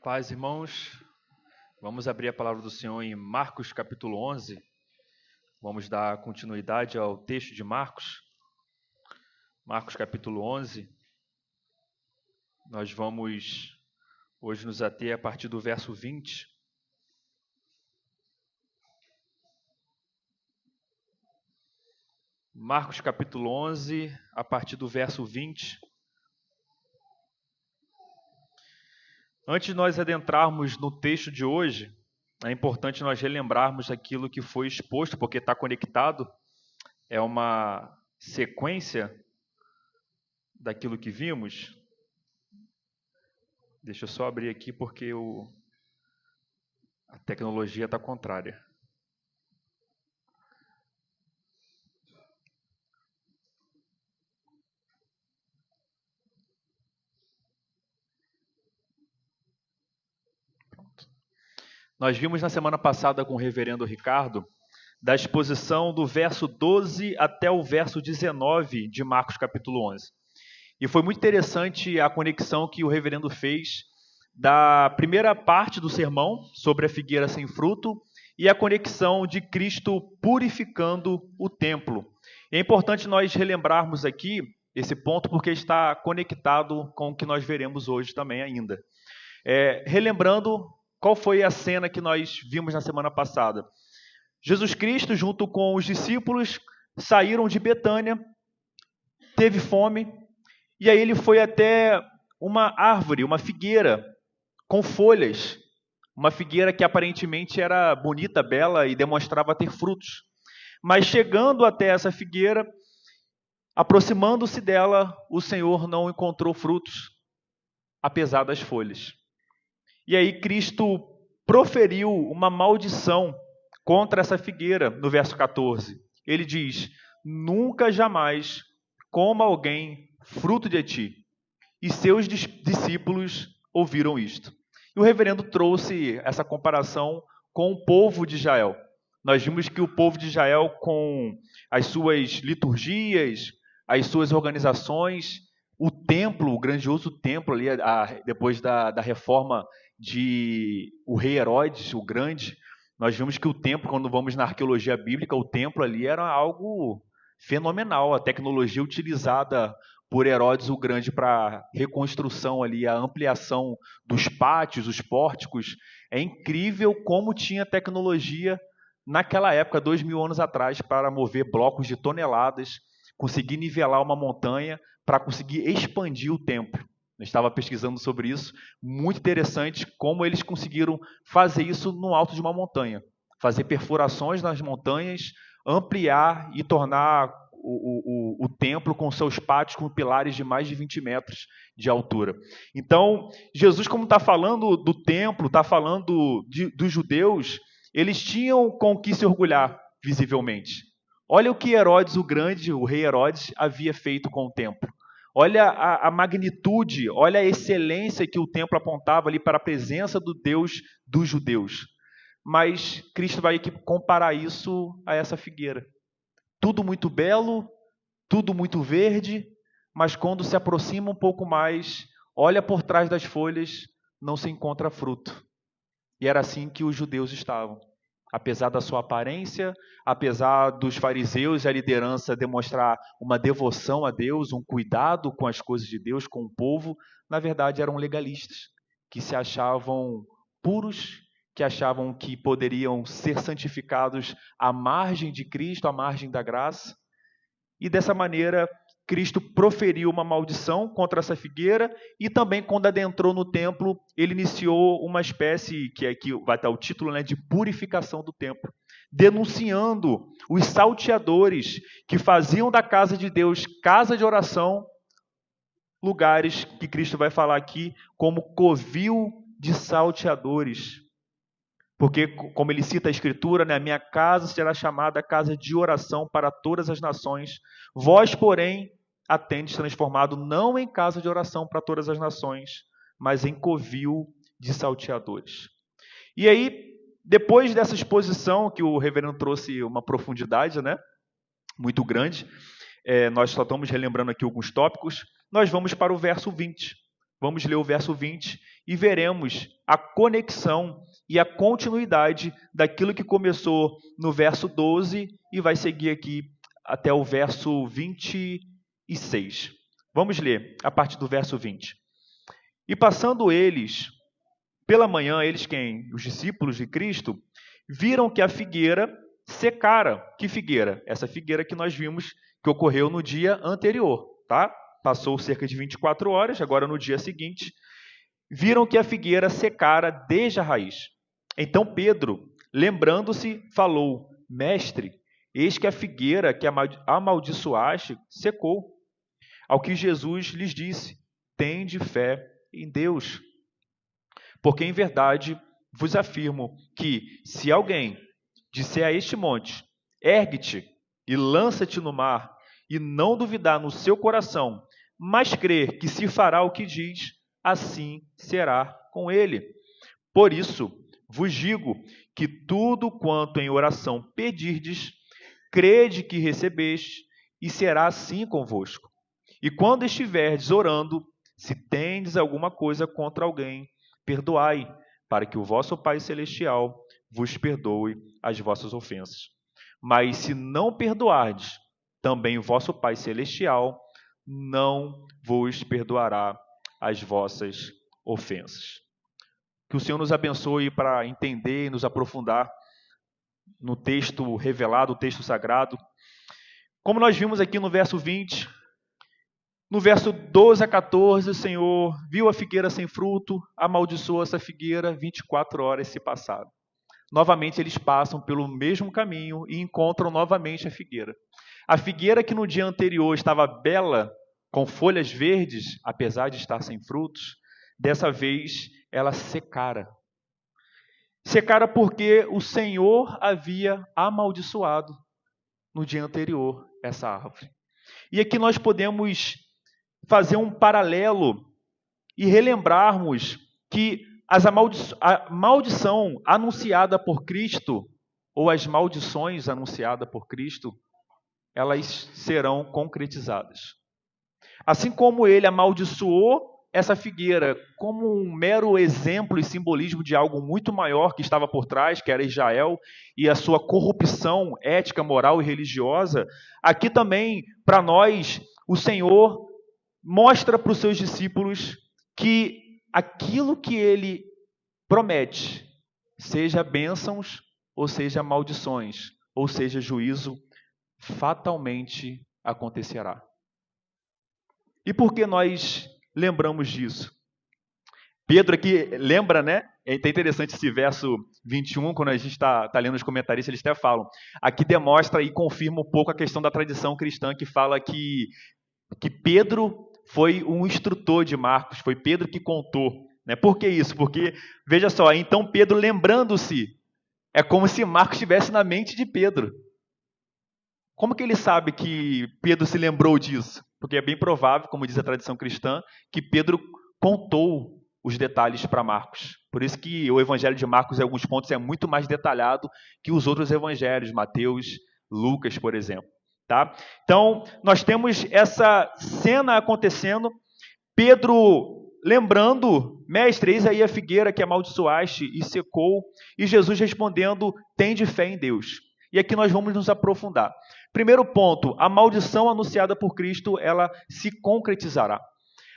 Paz, irmãos, vamos abrir a palavra do Senhor em Marcos capítulo 11. Vamos dar continuidade ao texto de Marcos. Marcos capítulo 11. Nós vamos hoje nos ater a partir do verso 20. Marcos capítulo 11, a partir do verso 20. Antes de nós adentrarmos no texto de hoje, é importante nós relembrarmos aquilo que foi exposto, porque está conectado, é uma sequência daquilo que vimos. Deixa eu só abrir aqui porque a tecnologia está contrária. Nós vimos na semana passada com o reverendo Ricardo da exposição do verso 12 até o verso 19 de Marcos capítulo 11. E foi muito interessante a conexão que o reverendo fez da primeira parte do sermão sobre a figueira sem fruto e a conexão de Cristo purificando o templo. É importante nós relembrarmos aqui esse ponto porque está conectado com o que nós veremos hoje também ainda. Relembrando qual foi a cena que nós vimos na semana passada. Jesus Cristo, junto com os discípulos, saíram de Betânia, teve fome, e aí ele foi até uma árvore, uma figueira, com folhas. Uma figueira que aparentemente era bonita, bela e demonstrava ter frutos. Mas chegando até essa figueira, aproximando-se dela, o Senhor não encontrou frutos, apesar das folhas. E aí Cristo proferiu uma maldição contra essa figueira, no verso 14. Ele diz: nunca jamais coma alguém fruto de ti. E seus discípulos ouviram isto. E o reverendo trouxe essa comparação com o povo de Israel. Nós vimos que o povo de Israel, com as suas liturgias, as suas organizações, o templo, o grandioso templo ali, depois da reforma de o rei Herodes, o Grande, nós vimos que o templo, quando vamos na arqueologia bíblica, o templo ali era algo fenomenal. A tecnologia utilizada por Herodes o Grande para reconstrução ali, a ampliação dos pátios, os pórticos, é incrível como tinha tecnologia naquela época, 2000 anos atrás, para mover blocos de toneladas, conseguir nivelar uma montanha, para conseguir expandir o templo. Eu estava pesquisando sobre isso, muito interessante como eles conseguiram fazer isso no alto de uma montanha, fazer perfurações nas montanhas, ampliar e tornar o templo com seus pátios com pilares de mais de 20 metros de altura. Então, Jesus, como está falando do templo, está falando dos judeus, eles tinham com o que se orgulhar, visivelmente. Olha o que Herodes o Grande, o rei Herodes, havia feito com o templo. Olha a magnitude, olha a excelência que o templo apontava ali para a presença do Deus dos judeus. Mas Cristo vai aqui comparar isso a essa figueira. Tudo muito belo, tudo muito verde, mas quando se aproxima um pouco mais, olha por trás das folhas, não se encontra fruto. E era assim que os judeus estavam. Apesar da sua aparência, apesar dos fariseus e a liderança demonstrar uma devoção a Deus, um cuidado com as coisas de Deus, com o povo, na verdade eram legalistas, que se achavam puros, que achavam que poderiam ser santificados à margem de Cristo, à margem da graça. E dessa maneira, Cristo proferiu uma maldição contra essa figueira e também, quando adentrou no templo, ele iniciou uma espécie, que aqui vai estar o título, né, de purificação do templo, denunciando os salteadores que faziam da casa de Deus casa de oração, lugares que Cristo vai falar aqui como covil de salteadores. Porque, como ele cita a Escritura, né, a minha casa será chamada casa de oração para todas as nações. Vós, porém, a tendes transformado não em casa de oração para todas as nações, mas em covil de salteadores. E aí, depois dessa exposição, que o reverendo trouxe uma profundidade, né, muito grande, nós só estamos relembrando aqui alguns tópicos, nós vamos para o verso 20. Vamos ler o verso 20 e veremos a conexão e a continuidade daquilo que começou no verso 12 e vai seguir aqui até o verso 26. Vamos ler a partir do verso 20. E passando eles, pela manhã, eles quem? Os discípulos de Cristo, viram que a figueira secara. Que figueira? Essa figueira que nós vimos que ocorreu no dia anterior, tá? Passou cerca de 24 horas, agora no dia seguinte, viram que a figueira secara desde a raiz. Então Pedro, lembrando-se, falou: Mestre, eis que a figueira que amaldiçoaste secou. Ao que Jesus lhes disse: Tende fé em Deus. Porque em verdade vos afirmo que, se alguém disser a este monte: Ergue-te e lança-te no mar, e não duvidar no seu coração, mas crer que se fará o que diz, assim será com ele. Por isso vos digo que tudo quanto em oração pedirdes, crede que recebeste, e será assim convosco. E quando estiverdes orando, se tendes alguma coisa contra alguém, perdoai, para que o vosso Pai Celestial vos perdoe as vossas ofensas. Mas se não perdoardes, também o vosso Pai Celestial não vos perdoará as vossas ofensas. Que o Senhor nos abençoe para entender e nos aprofundar no texto revelado, o texto sagrado. Como nós vimos aqui no verso 20, no verso 12 a 14, o Senhor viu a figueira sem fruto, amaldiçoou essa figueira, 24 horas se passaram. Novamente eles passam pelo mesmo caminho e encontram novamente a figueira. A figueira que no dia anterior estava bela, com folhas verdes, apesar de estar sem frutos, dessa vez ela secara. Secara porque o Senhor havia amaldiçoado no dia anterior essa árvore. E aqui nós podemos fazer um paralelo e relembrarmos que a maldição anunciada por Cristo, ou as maldições anunciadas por Cristo, elas serão concretizadas. Assim como ele amaldiçoou essa figueira como um mero exemplo e simbolismo de algo muito maior que estava por trás, que era Israel, e a sua corrupção ética, moral e religiosa, aqui também, para nós, o Senhor mostra para os seus discípulos que aquilo que ele promete, seja bênçãos ou seja maldições, ou seja juízo, fatalmente acontecerá. E por que nós lembramos disso? Pedro aqui lembra, né? É até interessante esse verso 21, quando a gente está lendo os comentaristas, eles até falam. Aqui demonstra e confirma um pouco a questão da tradição cristã, que fala que Pedro foi um instrutor de Marcos, foi Pedro que contou. Né? Por que isso? Porque, veja só, então Pedro lembrando-se, é como se Marcos estivesse na mente de Pedro. Como que ele sabe que Pedro se lembrou disso? Porque é bem provável, como diz a tradição cristã, que Pedro contou os detalhes para Marcos. Por isso que o evangelho de Marcos, em alguns pontos, é muito mais detalhado que os outros evangelhos, Mateus, Lucas, por exemplo. Tá? Então, nós temos essa cena acontecendo, Pedro lembrando, mestre, eis aí a figueira que amaldiçoaste e secou, e Jesus respondendo, tende fé em Deus. E aqui nós vamos nos aprofundar. Primeiro ponto, a maldição anunciada por Cristo, ela se concretizará.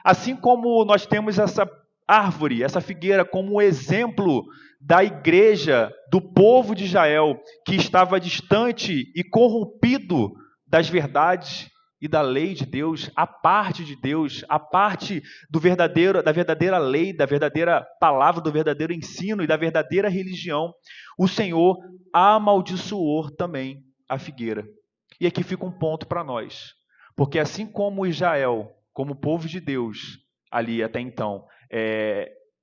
Assim como nós temos essa árvore, essa figueira, como um exemplo da igreja, do povo de Israel, que estava distante e corrompido das verdades e da lei de Deus, a parte de Deus, a parte da verdadeira lei, da verdadeira palavra, do verdadeiro ensino e da verdadeira religião, o Senhor amaldiçoou também a figueira. E aqui fica um ponto para nós, porque assim como Israel, como o povo de Deus, ali até então,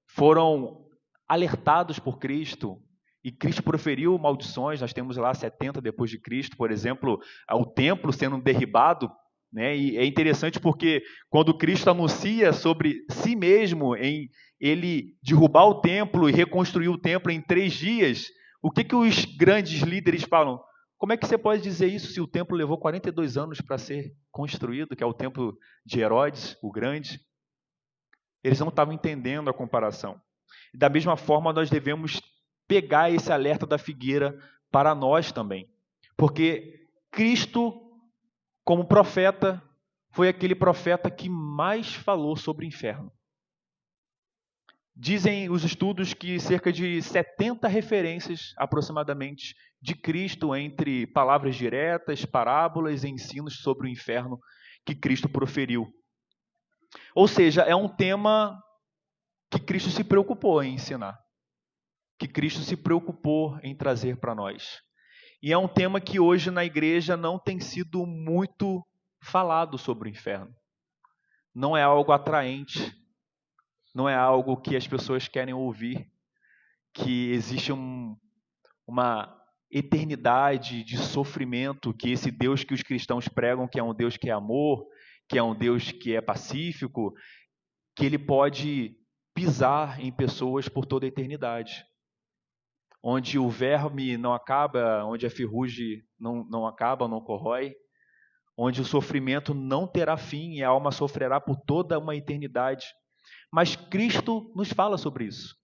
foram alertados por Cristo, e Cristo proferiu maldições, nós temos lá 70 depois de Cristo, por exemplo, o templo sendo derribado, né? E é interessante porque quando Cristo anuncia sobre si mesmo, em ele derrubar o templo e reconstruir o templo em 3 dias, o que os grandes líderes falam? Como é que você pode dizer isso se o templo levou 42 anos para ser construído, que é o templo de Herodes, o Grande? Eles não estavam entendendo a comparação. Da mesma forma, nós devemos pegar esse alerta da figueira para nós também. Porque Cristo, como profeta, foi aquele profeta que mais falou sobre o inferno. Dizem os estudos que cerca de 70 referências, aproximadamente, de Cristo entre palavras diretas, parábolas e ensinos sobre o inferno que Cristo proferiu. Ou seja, é um tema que Cristo se preocupou em ensinar, que Cristo se preocupou em trazer para nós. E é um tema que hoje na igreja não tem sido muito falado sobre o inferno. Não é algo atraente, não é algo que as pessoas querem ouvir, que existe uma eternidade de sofrimento, que esse Deus que os cristãos pregam, que é um Deus que é amor, que é um Deus que é pacífico, que ele pode pisar em pessoas por toda a eternidade. Onde o verme não acaba, onde a ferrugem não acaba, não corrói, onde o sofrimento não terá fim e a alma sofrerá por toda uma eternidade. Mas Cristo nos fala sobre isso.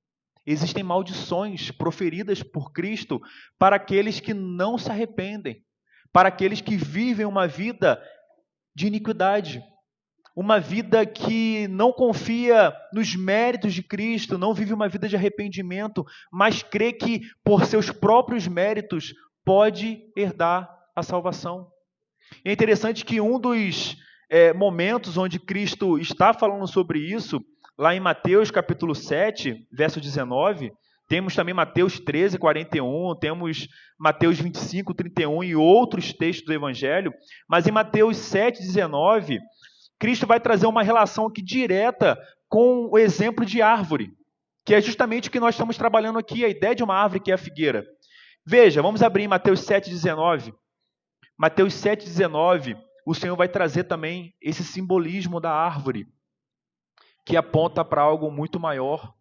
Existem maldições proferidas por Cristo para aqueles que não se arrependem, para aqueles que vivem uma vida de iniquidade, uma vida que não confia nos méritos de Cristo, não vive uma vida de arrependimento, mas crê que por seus próprios méritos pode herdar a salvação. É interessante que um dos momentos onde Cristo está falando sobre isso, lá em Mateus capítulo 7, verso 19, temos também Mateus 13, 41, temos Mateus 25, 31 e outros textos do Evangelho, mas em Mateus 7, 19, Cristo vai trazer uma relação aqui direta com o exemplo de árvore, que é justamente o que nós estamos trabalhando aqui, a ideia de uma árvore que é a figueira. Veja, vamos abrir em Mateus 7, 19. Mateus 7, 19, o Senhor vai trazer também esse simbolismo da árvore, que aponta para algo muito maior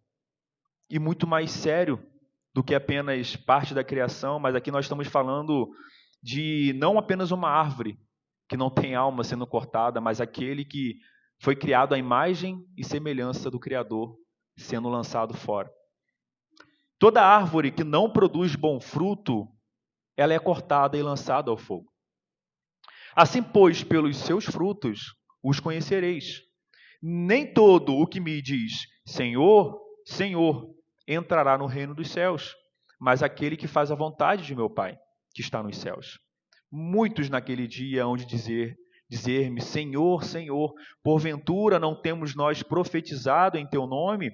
e muito mais sério do que apenas parte da criação, mas aqui nós estamos falando de não apenas uma árvore que não tem alma sendo cortada, mas aquele que foi criado à imagem e semelhança do Criador sendo lançado fora. Toda árvore que não produz bom fruto, ela é cortada e lançada ao fogo. Assim, pois, pelos seus frutos os conhecereis. Nem todo o que me diz Senhor, Senhor, entrará no reino dos céus, mas aquele que faz a vontade de meu Pai, que está nos céus. Muitos naquele dia hão de dizer-me, Senhor, Senhor, porventura não temos nós profetizado em teu nome?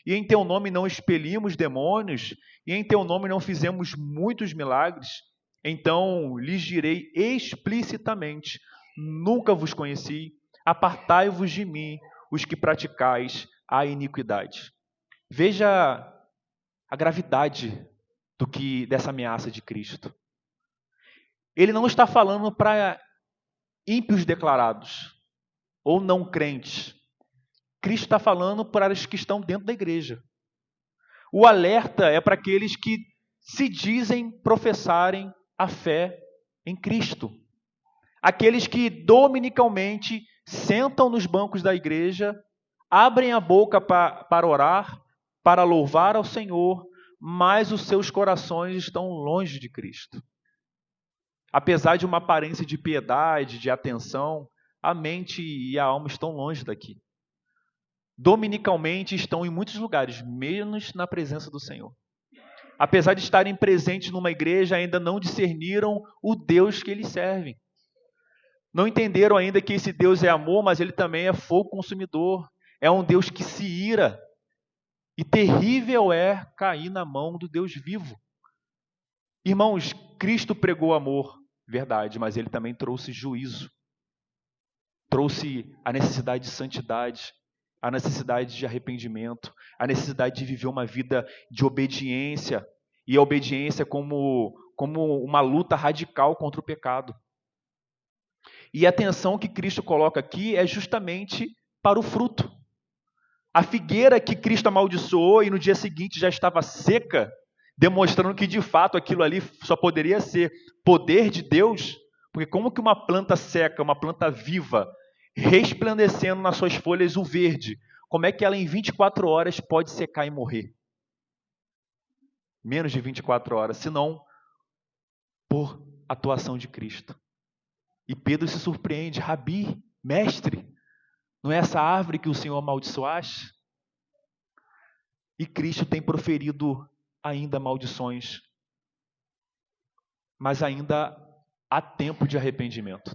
E em teu nome não expelimos demônios? E em teu nome não fizemos muitos milagres? Então lhes direi explicitamente, nunca vos conheci, apartai-vos de mim, os que praticais a iniquidade. Veja a gravidade dessa ameaça de Cristo. Ele não está falando para ímpios declarados ou não crentes. Cristo está falando para os que estão dentro da igreja. O alerta é para aqueles que se dizem professarem a fé em Cristo. Aqueles que dominicalmente sentam nos bancos da igreja, abrem a boca para orar, para louvar ao Senhor, mas os seus corações estão longe de Cristo. Apesar de uma aparência de piedade, de atenção, a mente e a alma estão longe daqui. Dominicalmente estão em muitos lugares, menos na presença do Senhor. Apesar de estarem presentes numa igreja, ainda não discerniram o Deus que eles servem. Não entenderam ainda que esse Deus é amor, mas ele também é fogo consumidor. É um Deus que se ira. E terrível é cair na mão do Deus vivo. Irmãos, Cristo pregou amor, verdade, mas ele também trouxe juízo. Trouxe a necessidade de santidade, a necessidade de arrependimento, a necessidade de viver uma vida de obediência, e a obediência como uma luta radical contra o pecado. E a atenção que Cristo coloca aqui é justamente para o fruto. A figueira que Cristo amaldiçoou e no dia seguinte já estava seca, demonstrando que de fato aquilo ali só poderia ser poder de Deus, porque como que uma planta seca, uma planta viva, resplandecendo nas suas folhas o verde, como é que ela em 24 horas pode secar e morrer? Menos de 24 horas, senão por atuação de Cristo. E Pedro se surpreende: Rabi, mestre, não é essa árvore que o Senhor amaldiçoaste? E Cristo tem proferido ainda maldições, mas ainda há tempo de arrependimento.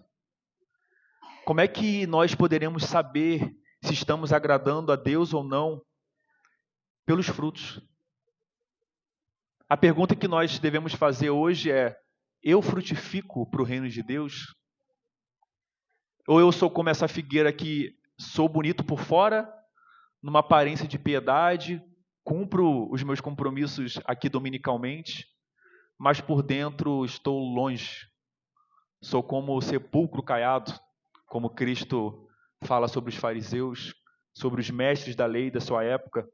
Como é que nós poderemos saber se estamos agradando a Deus ou não? Pelos frutos. A pergunta que nós devemos fazer hoje é: eu frutifico para o reino de Deus? Ou eu sou como essa figueira que sou bonito por fora, numa aparência de piedade, cumpro os meus compromissos aqui dominicalmente, mas por dentro estou longe. Sou como o sepulcro caiado, como Cristo fala sobre os fariseus, sobre os mestres da lei da sua época.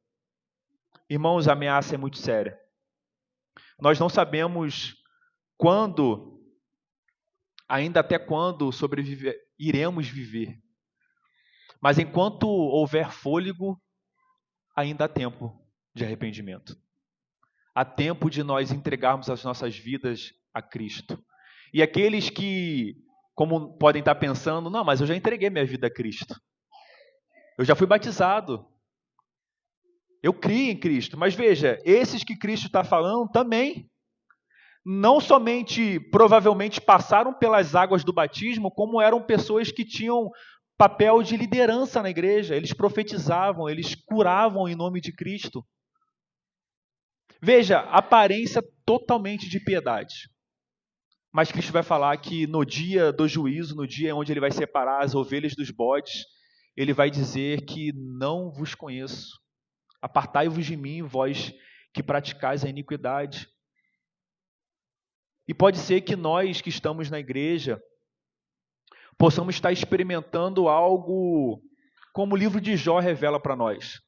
Irmãos, a ameaça é muito séria. Nós não sabemos quando, ainda até quando iremos viver. Mas enquanto houver fôlego, ainda há tempo de arrependimento. Há tempo de nós entregarmos as nossas vidas a Cristo. E aqueles que, como podem estar pensando, não, mas eu já entreguei minha vida a Cristo. Eu já fui batizado. Eu criei em Cristo. Mas veja, esses que Cristo está falando também não somente provavelmente passaram pelas águas do batismo, como eram pessoas que tinham papel de liderança na igreja. Eles profetizavam, eles curavam em nome de Cristo. Veja, aparência totalmente de piedade. Mas Cristo vai falar que no dia do juízo, no dia onde ele vai separar as ovelhas dos bodes, ele vai dizer que não vos conheço. Apartai-vos de mim, vós que praticais a iniquidade. E pode ser que nós que estamos na igreja possamos estar experimentando algo como o livro de Jó revela para nós.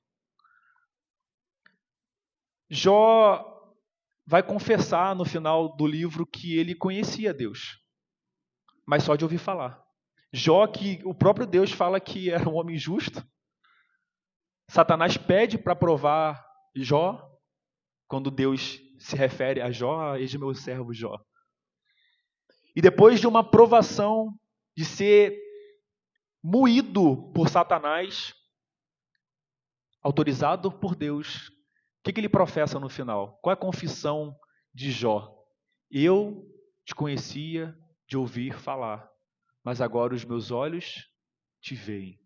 Jó vai confessar no final do livro que ele conhecia Deus, mas só de ouvir falar. Jó, que o próprio Deus fala que era um homem justo. Satanás pede para provar Jó, quando Deus se refere a Jó: eis meu servo Jó. E depois de uma provação, de ser moído por Satanás, autorizado por Deus, o que ele professa no final? Qual é a confissão de Jó? Eu te conhecia de ouvir falar, mas agora os meus olhos te veem.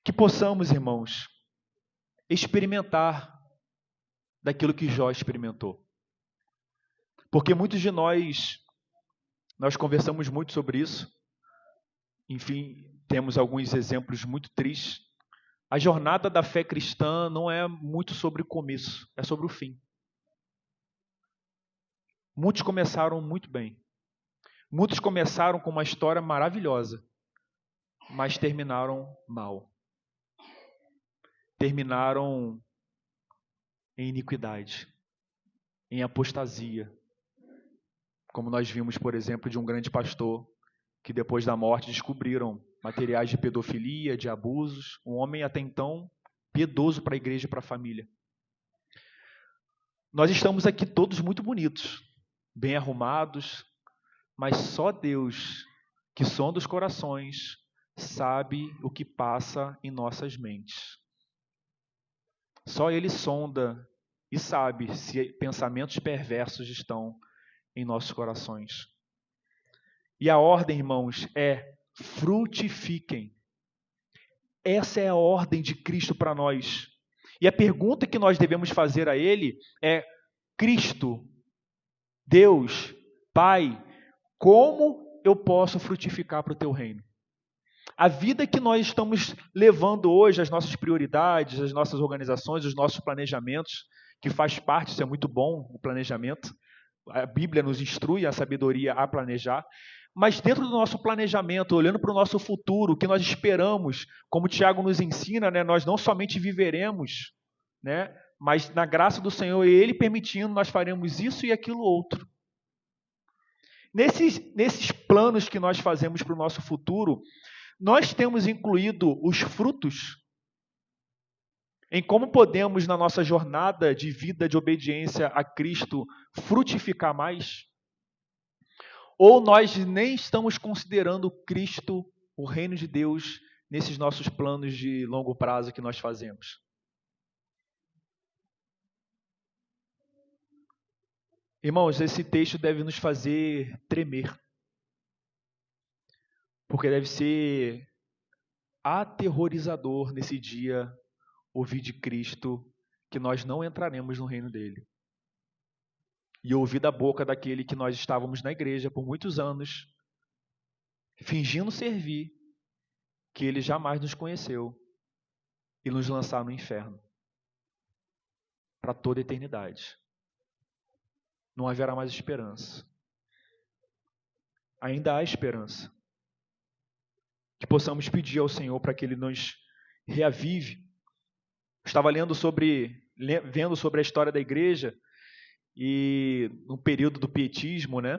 Que possamos, irmãos, experimentar daquilo que Jó experimentou. Porque muitos de nós conversamos muito sobre isso. Enfim, temos alguns exemplos muito tristes. A jornada da fé cristã não é muito sobre o começo, é sobre o fim. Muitos começaram muito bem. Muitos começaram com uma história maravilhosa, mas terminaram mal. Terminaram em iniquidade, em apostasia. Como nós vimos, por exemplo, de um grande pastor que depois da morte descobriram materiais de pedofilia, de abusos. Um homem até então piedoso para a igreja e para a família. Nós estamos aqui todos muito bonitos, bem arrumados, mas só Deus, que sonda os corações, sabe o que passa em nossas mentes. Só Ele sonda e sabe se pensamentos perversos estão em nossos corações. E a ordem, irmãos, é: frutifiquem. Essa é a ordem de Cristo para nós. E a pergunta que nós devemos fazer a Ele é: Cristo, Deus, Pai, como eu posso frutificar para o Teu reino? A vida que nós estamos levando hoje, as nossas prioridades, as nossas organizações, os nossos planejamentos, que faz parte, isso é muito bom, o planejamento. A Bíblia nos instrui a sabedoria a planejar. Mas dentro do nosso planejamento, olhando para o nosso futuro, o que nós esperamos, como o Tiago nos ensina, né, nós não somente viveremos, né, mas na graça do Senhor, Ele permitindo, nós faremos isso e aquilo outro. Nesses planos que nós fazemos para o nosso futuro, Nós temos incluído os frutos em como podemos, na nossa jornada de vida de obediência a Cristo, frutificar mais? Ou nós nem estamos considerando Cristo, o reino de Deus, nesses nossos planos de longo prazo que nós fazemos? Irmãos, esse texto deve nos fazer tremer, porque deve ser aterrorizador nesse dia ouvir de Cristo que nós não entraremos no reino dele. E ouvir da boca daquele que nós estávamos na igreja por muitos anos, fingindo servir, que ele jamais nos conheceu e nos lançar no inferno para toda a eternidade. Não haverá mais esperança. Ainda há esperança. Que possamos pedir ao Senhor para que Ele nos reavive. Estava vendo sobre a história da igreja e no período do pietismo, né?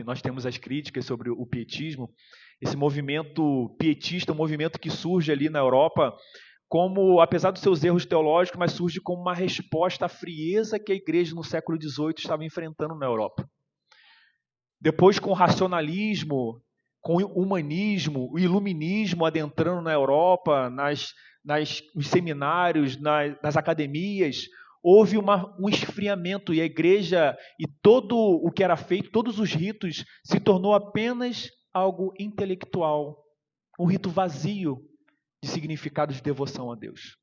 Nós temos as críticas sobre o pietismo. Esse movimento pietista, um movimento que surge ali na Europa, como, apesar dos seus erros teológicos, mas surge como uma resposta à frieza que a igreja no século XVIII estava enfrentando na Europa. Depois, com o racionalismo, com o humanismo, o iluminismo adentrando na Europa, nos seminários, nas academias, houve um esfriamento e a igreja e todo o que era feito, todos os ritos, se tornou apenas algo intelectual, um rito vazio de significado de devoção a Deus.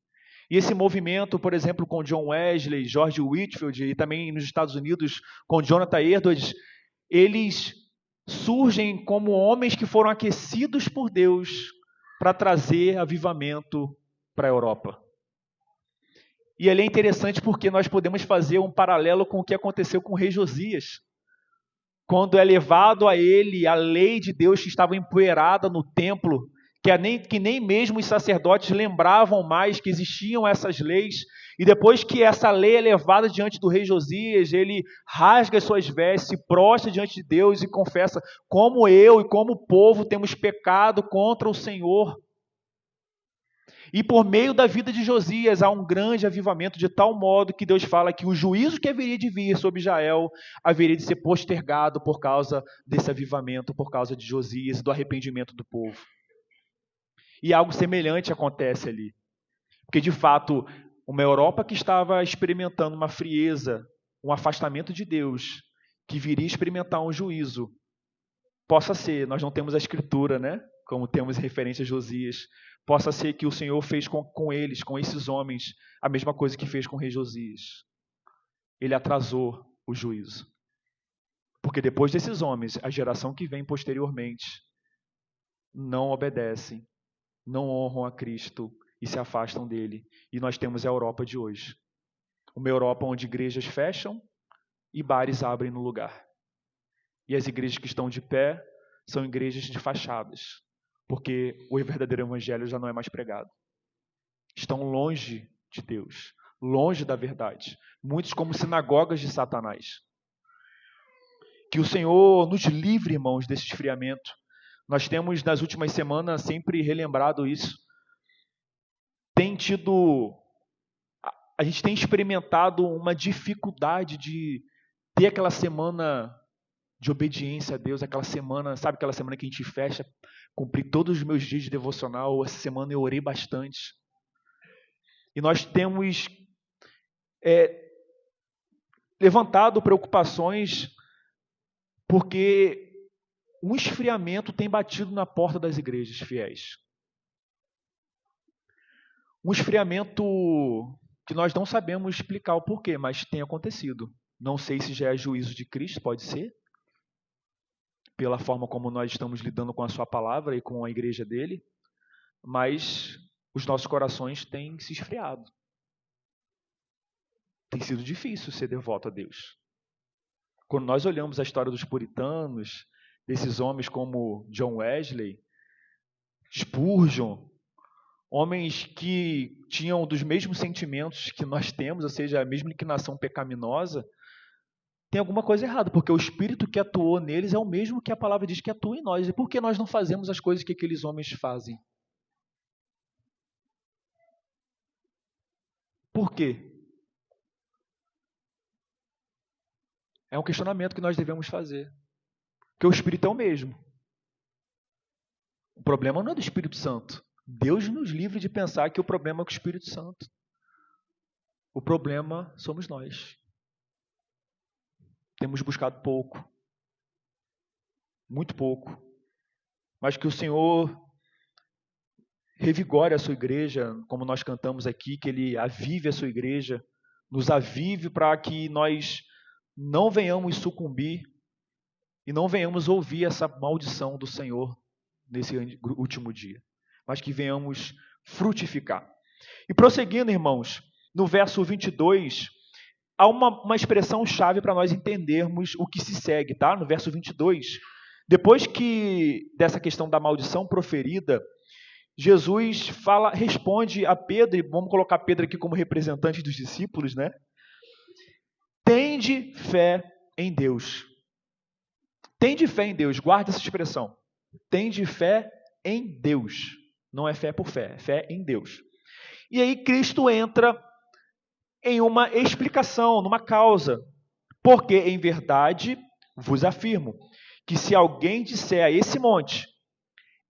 E esse movimento, por exemplo, com John Wesley, George Whitefield e também nos Estados Unidos com Jonathan Edwards, eles surgem como homens que foram aquecidos por Deus para trazer avivamento para a Europa. E ele é interessante porque nós podemos fazer um paralelo com o que aconteceu com o rei Josias. Quando é levado a ele a lei de Deus que estava empoeirada no templo, que nem mesmo os sacerdotes lembravam mais que existiam essas leis, e depois que essa lei é levada diante do rei Josias, ele rasga as suas vestes, se prostra diante de Deus e confessa: como eu e como o povo temos pecado contra o Senhor. E por meio da vida de Josias há um grande avivamento, de tal modo que Deus fala que o juízo que haveria de vir sobre Israel haveria de ser postergado por causa desse avivamento, por causa de Josias e do arrependimento do povo. E algo semelhante acontece ali. Porque, de fato, uma Europa que estava experimentando uma frieza, um afastamento de Deus, que viria experimentar um juízo, possa ser, nós não temos a escritura, né? Como temos referência a Josias, possa ser que o Senhor fez com eles, com esses homens, a mesma coisa que fez com o rei Josias. Ele atrasou o juízo. Porque depois desses homens, a geração que vem posteriormente não obedecem, não honram a Cristo e se afastam dele. E nós temos a Europa de hoje. Uma Europa onde igrejas fecham e bares abrem no lugar. E as igrejas que estão de pé são igrejas de fachadas, porque o verdadeiro evangelho já não é mais pregado. Estão longe de Deus, longe da verdade. Muitos como sinagogas de Satanás. Que o Senhor nos livre, irmãos, desse esfriamento. Nós temos, nas últimas semanas, sempre relembrado isso. A gente tem experimentado uma dificuldade de ter aquela semana de obediência a Deus, aquela semana, sabe aquela semana que a gente fecha, cumprir todos os meus dias de devocional, essa semana eu orei bastante. E nós temos levantado preocupações porque um esfriamento tem batido na porta das igrejas fiéis. Um esfriamento que nós não sabemos explicar o porquê, mas tem acontecido. Não sei se já é juízo de Cristo, pode ser, pela forma como nós estamos lidando com a sua palavra e com a igreja dele, mas os nossos corações têm se esfriado. Tem sido difícil ser devoto a Deus. Quando nós olhamos a história dos puritanos, desses homens como John Wesley, Spurgeon, homens que tinham dos mesmos sentimentos que nós temos, ou seja, a mesma inclinação pecaminosa, tem alguma coisa errada, porque o Espírito que atuou neles é o mesmo que a palavra diz que atua em nós. E por que nós não fazemos as coisas que aqueles homens fazem? Por quê? É um questionamento que nós devemos fazer. Porque o Espírito é o mesmo. O problema não é do Espírito Santo. Deus nos livre de pensar que o problema é com o Espírito Santo. O problema somos nós. Temos buscado pouco. Muito pouco. Mas que o Senhor revigore a sua igreja, como nós cantamos aqui, que Ele avive a sua igreja, nos avive para que nós não venhamos sucumbir e não venhamos ouvir essa maldição do Senhor nesse último dia, mas que venhamos frutificar. E prosseguindo, irmãos, no verso 22, há uma expressão chave para nós entendermos o que se segue, tá? No verso 22, depois que dessa questão da maldição proferida, Jesus responde a Pedro, e vamos colocar Pedro aqui como representante dos discípulos, né? Tende fé em Deus. Tende fé em Deus, guarda essa expressão. Tende fé em Deus. Não é fé por fé, é fé em Deus. E aí Cristo entra em uma explicação, numa causa. Porque, em verdade, vos afirmo, que se alguém disser a esse monte,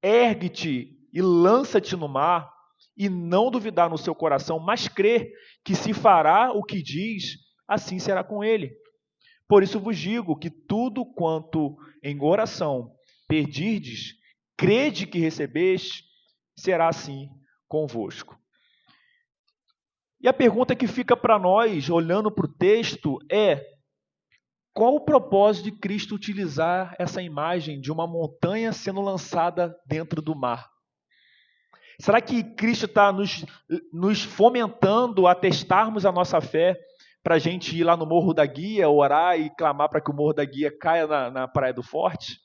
ergue-te e lança-te no mar, e não duvidar no seu coração, mas crer que se fará o que diz, assim será com ele. Por isso vos digo que tudo quanto em oração pedirdes, crede que recebeste, será assim convosco. E a pergunta que fica para nós, olhando para o texto, é: qual o propósito de Cristo utilizar essa imagem de uma montanha sendo lançada dentro do mar? Será que Cristo está nos fomentando a testarmos a nossa fé para a gente ir lá no Morro da Guia, orar e clamar para que o Morro da Guia caia na Praia do Forte?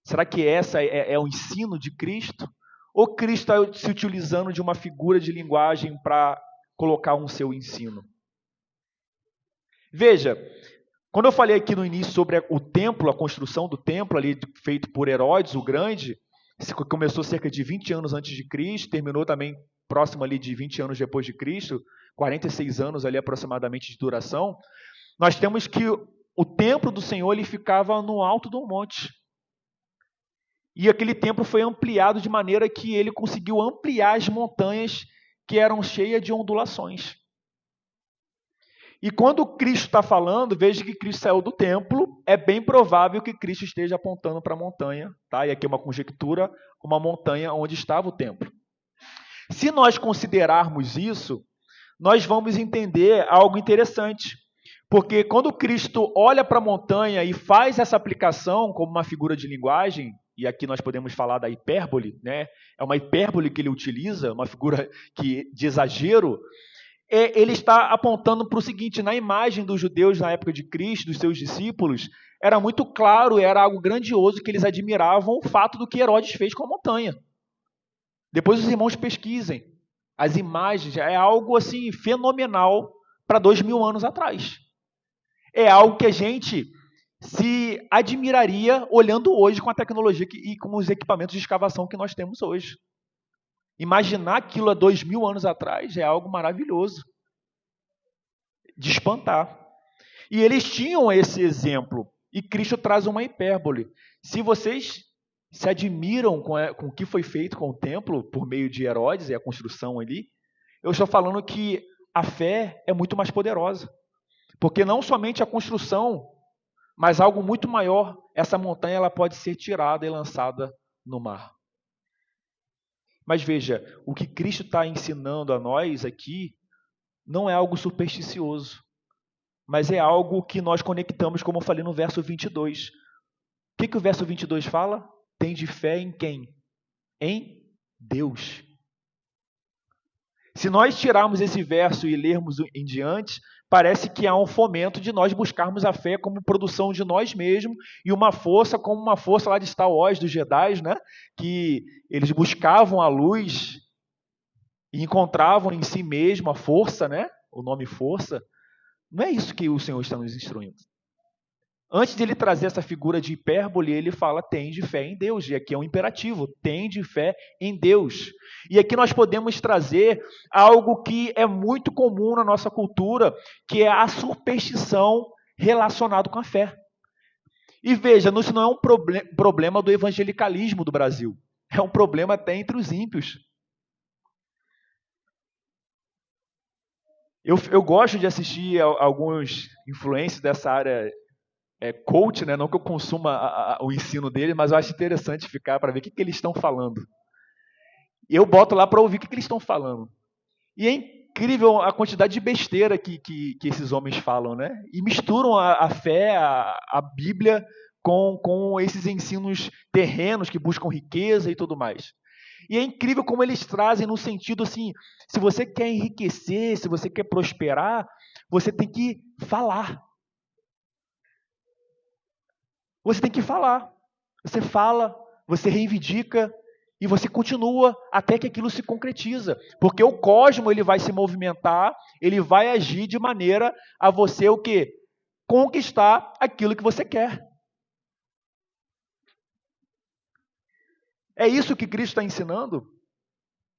Será que essa é o ensino de Cristo? Ou Cristo está se utilizando de uma figura de linguagem para colocar um seu ensino? Veja, quando eu falei aqui no início sobre o templo, a construção do templo ali feito por Herodes o Grande, começou cerca de 20 anos antes de Cristo, terminou também próximo ali de 20 anos depois de Cristo, 46 anos ali aproximadamente de duração. Nós temos que o templo do Senhor ele ficava no alto do monte. E aquele templo foi ampliado de maneira que ele conseguiu ampliar as montanhas que eram cheias de ondulações. E quando Cristo está falando, veja que Cristo saiu do templo, é bem provável que Cristo esteja apontando para a montanha, tá? E aqui é uma conjectura, uma montanha onde estava o templo. Se nós considerarmos isso, nós vamos entender algo interessante. Porque quando Cristo olha para a montanha e faz essa aplicação como uma figura de linguagem, e aqui nós podemos falar da hipérbole, né? É uma hipérbole que ele utiliza, uma figura de exagero. Ele está apontando para o seguinte: na imagem dos judeus na época de Cristo, dos seus discípulos, era muito claro, era algo grandioso que eles admiravam o fato do que Herodes fez com a montanha. Depois os irmãos pesquisem. As imagens é algo assim fenomenal para 2000 anos atrás. É algo que a gente se admiraria olhando hoje com a tecnologia e com os equipamentos de escavação que nós temos hoje. Imaginar aquilo há 2000 anos atrás é algo maravilhoso, de espantar. E eles tinham esse exemplo, e Cristo traz uma hipérbole. Se vocês se admiram com o que foi feito com o templo, por meio de Herodes e a construção ali, eu estou falando que a fé é muito mais poderosa. Porque não somente a construção, mas algo muito maior, essa montanha ela pode ser tirada e lançada no mar. Mas veja, o que Cristo está ensinando a nós aqui não é algo supersticioso, mas é algo que nós conectamos, como eu falei no verso 22. O que o verso 22 fala? Tem de fé em quem? Em Deus. Se nós tirarmos esse verso e lermos em diante, parece que há um fomento de nós buscarmos a fé como produção de nós mesmos e uma força como uma força lá de Star Wars, dos Jedi, né? Que eles buscavam a luz e encontravam em si mesmo a força, né? O nome força. Não é isso que o Senhor está nos instruindo. Antes de ele trazer essa figura de hipérbole, ele fala, tende fé em Deus. E aqui é um imperativo, tende fé em Deus. E aqui nós podemos trazer algo que é muito comum na nossa cultura, que é a superstição relacionada com a fé. E veja, isso não é um problema do evangelicalismo do Brasil. É um problema até entre os ímpios. Eu gosto de assistir alguns influencers dessa área coach, né? Não que eu consuma o ensino dele, mas eu acho interessante ficar para ver o que eles estão falando. Eu boto lá para ouvir o que eles estão falando. E é incrível a quantidade de besteira que esses homens falam, né? E misturam a fé, a Bíblia, com esses ensinos terrenos que buscam riqueza e tudo mais. E é incrível como eles trazem no sentido assim, se você quer enriquecer, se você quer prosperar, você tem que falar. Você tem que falar. Você fala, você reivindica e você continua até que aquilo se concretiza. Porque o cosmos ele vai se movimentar, ele vai agir de maneira a você o quê? Conquistar aquilo que você quer. É isso que Cristo está ensinando?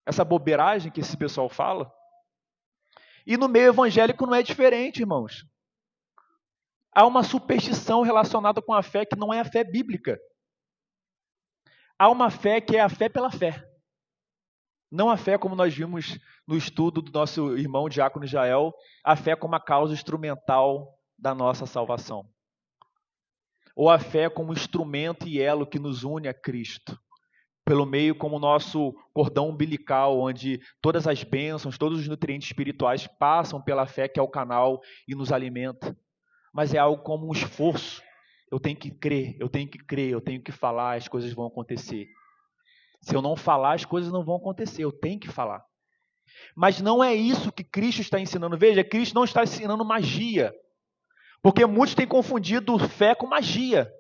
Essa bobeiragem que esse pessoal fala? E no meio evangélico não é diferente, irmãos. Há uma superstição relacionada com a fé que não é a fé bíblica. Há uma fé que é a fé pela fé. Não a fé como nós vimos no estudo do nosso irmão Diácono Jael, a fé como a causa instrumental da nossa salvação. Ou a fé como instrumento e elo que nos une a Cristo. Pelo meio como o nosso cordão umbilical, onde todas as bênçãos, todos os nutrientes espirituais passam pela fé que é o canal e nos alimenta. Mas é algo como um esforço. Eu tenho que crer, eu tenho que crer, eu tenho que falar, as coisas vão acontecer. Se eu não falar, as coisas não vão acontecer, eu tenho que falar. Mas não é isso que Cristo está ensinando. Veja, Cristo não está ensinando magia. Porque muitos têm confundido fé com magia.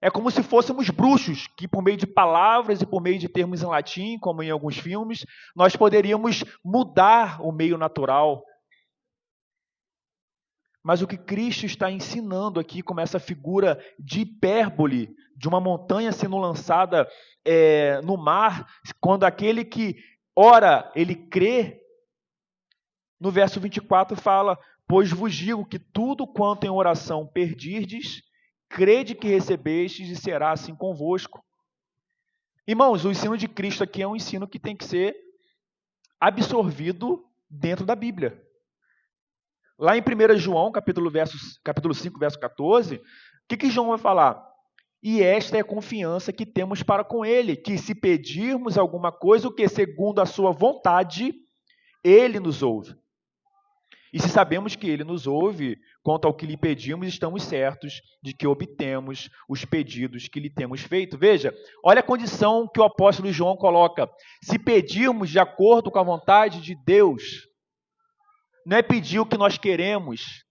É como se fôssemos bruxos, que por meio de palavras e por meio de termos em latim, como em alguns filmes, nós poderíamos mudar o meio natural. Mas o que Cristo está ensinando aqui, como essa figura de hipérbole, de uma montanha sendo lançada no mar, quando aquele que ora, ele crê, no verso 24 fala, pois vos digo que tudo quanto em oração perdirdes, crede que recebestes e será assim convosco. Irmãos, o ensino de Cristo aqui é um ensino que tem que ser absorvido dentro da Bíblia. Lá em 1 João, capítulo 5, verso 14, o que João vai falar? E esta é a confiança que temos para com Ele, que se pedirmos alguma coisa, o que segundo a sua vontade, Ele nos ouve. E se sabemos que Ele nos ouve, quanto ao que lhe pedimos, estamos certos de que obtemos os pedidos que lhe temos feito. Veja, olha a condição que o apóstolo João coloca. Se pedirmos de acordo com a vontade de Deus, não é pedir o que nós queremos.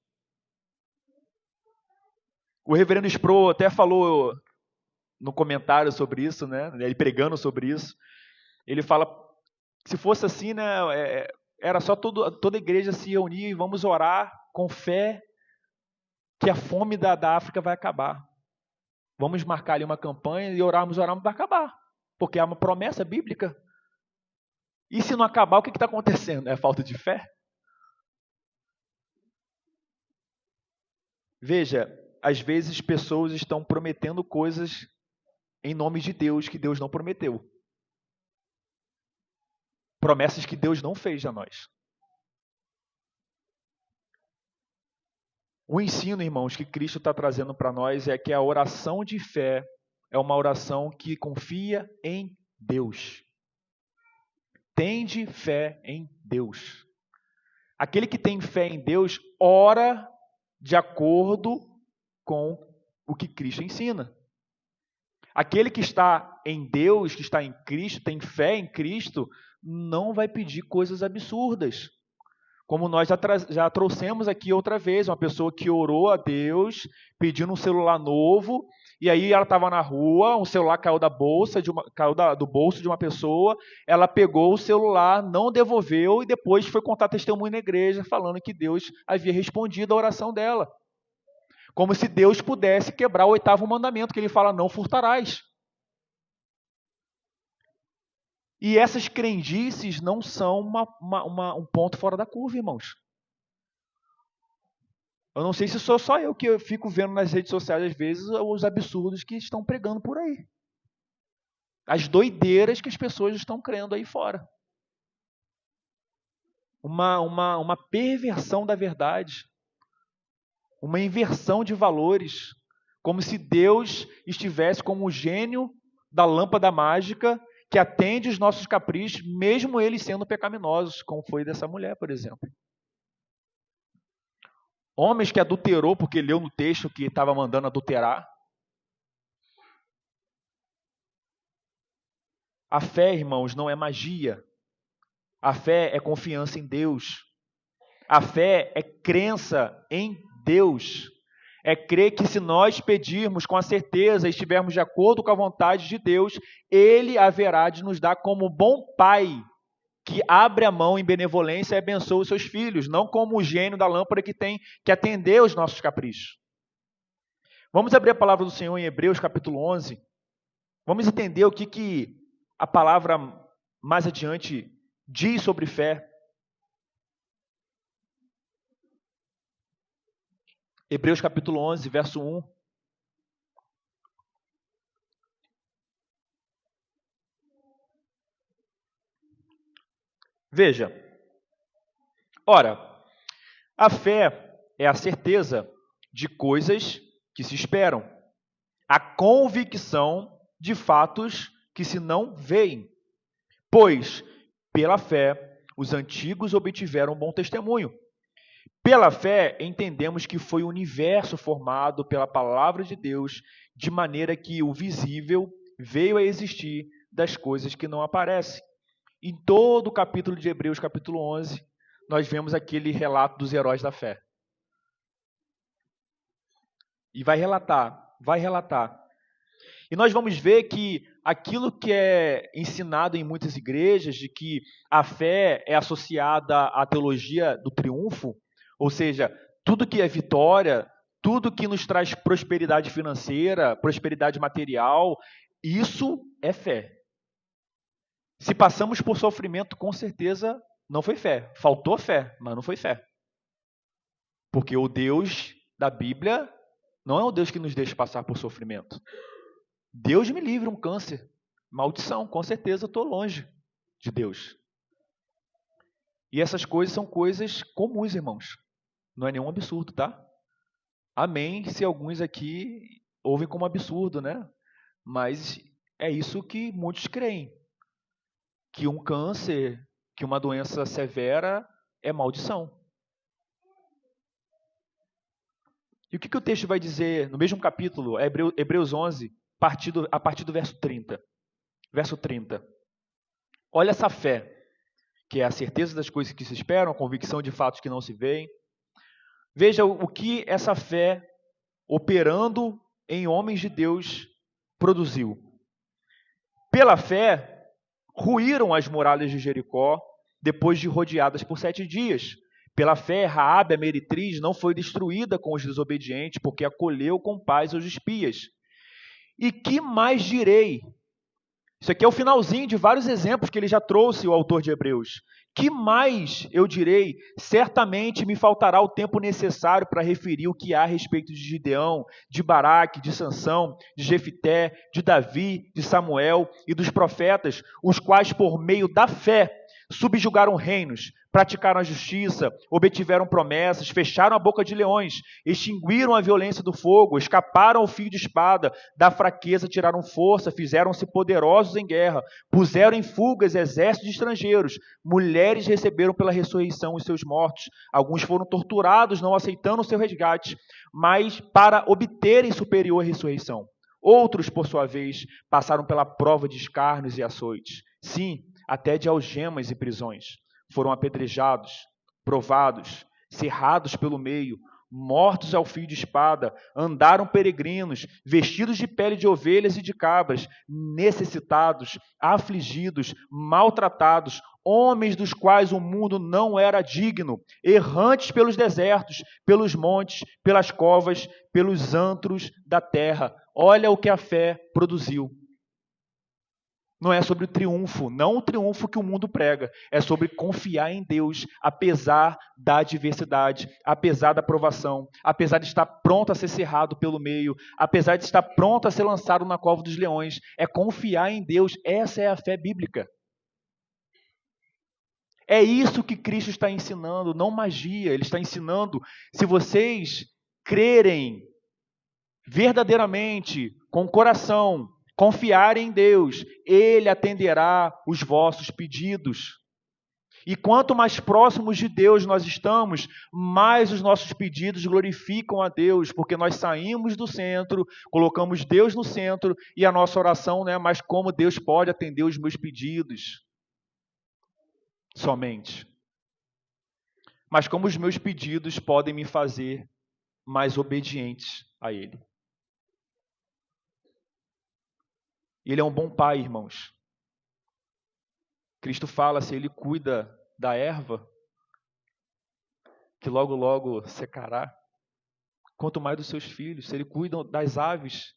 O reverendo Sproul até falou no comentário sobre isso, né? Ele pregando sobre isso. Ele fala, se fosse assim, né? Era só toda a igreja se reunir e vamos orar com fé que a fome da África vai acabar. Vamos marcar ali uma campanha e orarmos, vai acabar. Porque há uma promessa bíblica. E se não acabar, o que está acontecendo? É falta de fé? Veja, às vezes pessoas estão prometendo coisas em nome de Deus que Deus não prometeu. Promessas que Deus não fez a nós. O ensino, irmãos, que Cristo está trazendo para nós é que a oração de fé é uma oração que confia em Deus. Tende fé em Deus. Aquele que tem fé em Deus ora de acordo com o que Cristo ensina. Aquele que está em Deus, que está em Cristo, tem fé em Cristo, não vai pedir coisas absurdas. Como nós já trouxemos aqui outra vez, uma pessoa que orou a Deus, pedindo um celular novo, e aí ela estava na rua, um celular caiu do bolso de uma pessoa, ela pegou o celular, não devolveu, e depois foi contar testemunho na igreja, falando que Deus havia respondido a oração dela. Como se Deus pudesse quebrar o 8º mandamento, que ele fala, não furtarás. E essas crendices não são um ponto fora da curva, irmãos. Eu não sei se sou só eu que eu fico vendo nas redes sociais, às vezes, os absurdos que estão pregando por aí. As doideiras que as pessoas estão crendo aí fora. Uma perversão da verdade. Uma inversão de valores. Como se Deus estivesse como o gênio da lâmpada mágica que atende os nossos caprichos, mesmo eles sendo pecaminosos, como foi dessa mulher, por exemplo. Homens que adulterou porque leu no texto que estava mandando adulterar. A fé, irmãos, não é magia. A fé é confiança em Deus. A fé é crença em Deus. É crer que se nós pedirmos com a certeza e estivermos de acordo com a vontade de Deus, Ele haverá de nos dar como bom pai, que abre a mão em benevolência e abençoa os seus filhos, não como o gênio da lâmpada que tem que atender aos nossos caprichos. Vamos abrir a palavra do Senhor em Hebreus, capítulo 11. Vamos entender o que a palavra mais adiante diz sobre fé. Hebreus, capítulo 11, verso 1. Veja, ora, a fé é a certeza de coisas que se esperam, a convicção de fatos que se não veem. Pois, pela fé, os antigos obtiveram bom testemunho. Pela fé, entendemos que foi o universo formado pela palavra de Deus, de maneira que o visível veio a existir das coisas que não aparecem. Em todo o capítulo de Hebreus, capítulo 11, nós vemos aquele relato dos heróis da fé. E vai relatar. E nós vamos ver que aquilo que é ensinado em muitas igrejas, de que a fé é associada à teologia do triunfo, ou seja, tudo que é vitória, tudo que nos traz prosperidade financeira, prosperidade material, isso é fé. Se passamos por sofrimento, com certeza não foi fé. Faltou fé, mas não foi fé. Porque o Deus da Bíblia não é o Deus que nos deixa passar por sofrimento. Deus me livre um câncer, maldição, com certeza eu estou longe de Deus. E essas coisas são coisas comuns, irmãos. Não é nenhum absurdo, tá? Amém, se alguns aqui ouvem como absurdo, né? Mas é isso que muitos creem. Que um câncer, que uma doença severa é maldição. E o que o texto vai dizer no mesmo capítulo, Hebreus 11, a partir do verso 30. Verso 30. Olha essa fé, que é a certeza das coisas que se esperam, a convicção de fatos que não se veem. Veja o que essa fé, operando em homens de Deus, produziu. Pela fé, ruíram as muralhas de Jericó, depois de rodeadas por 7 dias. Pela fé, Raabe, a meretriz, não foi destruída com os desobedientes, porque acolheu com paz os espias. E que mais direi? Isso aqui é o finalzinho de vários exemplos que ele já trouxe, o autor de Hebreus. Que mais eu direi? Certamente me faltará o tempo necessário para referir o que há a respeito de Gideão, de Baraque, de Sansão, de Jefité, de Davi, de Samuel e dos profetas, os quais, por meio da fé, subjugaram reinos, praticaram a justiça, obtiveram promessas, fecharam a boca de leões, extinguiram a violência do fogo, escaparam ao fio de espada, da fraqueza tiraram força, fizeram-se poderosos em guerra, puseram em fugas exércitos de estrangeiros, mulheres receberam pela ressurreição os seus mortos, alguns foram torturados, não aceitando o seu resgate, mas para obterem superior ressurreição. Outros, por sua vez, passaram pela prova de escárnios e açoites. Sim, até de algemas e prisões. Foram apedrejados, provados, cerrados pelo meio, mortos ao fio de espada, andaram peregrinos, vestidos de pele de ovelhas e de cabras, necessitados, afligidos, maltratados, homens dos quais o mundo não era digno, errantes pelos desertos, pelos montes, pelas covas, pelos antros da terra. Olha o que a fé produziu. Não é sobre o triunfo, não o triunfo que o mundo prega. É sobre confiar em Deus, apesar da adversidade, apesar da provação, apesar de estar pronto a ser cerrado pelo meio, apesar de estar pronto a ser lançado na cova dos leões. É confiar em Deus. Essa é a fé bíblica. É isso que Cristo está ensinando, não magia. Ele está ensinando, se vocês crerem verdadeiramente, com o coração, confiarem em Deus, Ele atenderá os vossos pedidos. E quanto mais próximos de Deus nós estamos, mais os nossos pedidos glorificam a Deus, porque nós saímos do centro, colocamos Deus no centro, e a nossa oração não é mais como Deus pode atender os meus pedidos somente, mas como os meus pedidos podem me fazer mais obedientes a Ele. Ele é um bom pai, irmãos. Cristo fala, se Ele cuida da erva, que logo, logo secará, quanto mais dos seus filhos. Se Ele cuida das aves,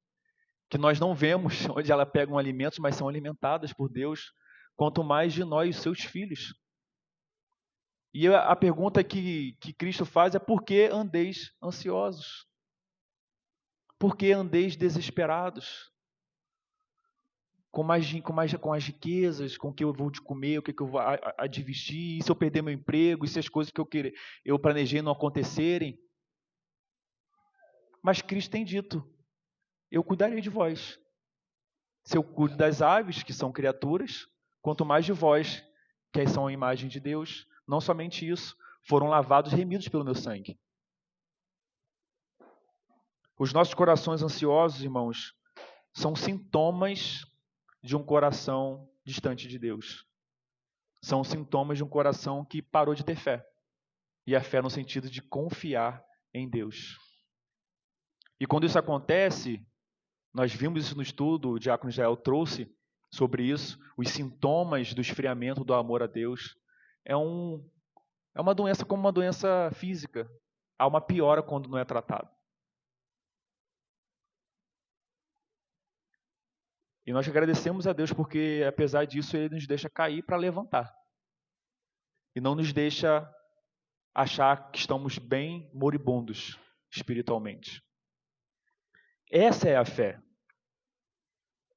que nós não vemos onde elas pegam alimentos, mas são alimentadas por Deus, quanto mais de nós, os seus filhos. E a pergunta que Cristo faz é: por que andeis ansiosos? Por que andeis desesperados? Com as riquezas, com o que eu vou te comer, o que eu vou advestir, e se eu perder meu emprego, e se as coisas que eu planejei não acontecerem. Mas Cristo tem dito: eu cuidarei de vós. Se eu cuido das aves, que são criaturas, quanto mais de vós, que são a imagem de Deus. Não somente isso, foram lavados e remidos pelo meu sangue. Os nossos corações ansiosos, irmãos, são sintomas de um coração distante de Deus. São sintomas de um coração que parou de ter fé. E a fé no sentido de confiar em Deus. E quando isso acontece, nós vimos isso no estudo, o diácono Israel trouxe sobre isso, os sintomas do esfriamento do amor a Deus. É uma doença como uma doença física. Há uma piora quando não é tratado. E nós agradecemos a Deus porque, apesar disso, Ele nos deixa cair para levantar. E não nos deixa achar que estamos bem moribundos espiritualmente. Essa é a fé.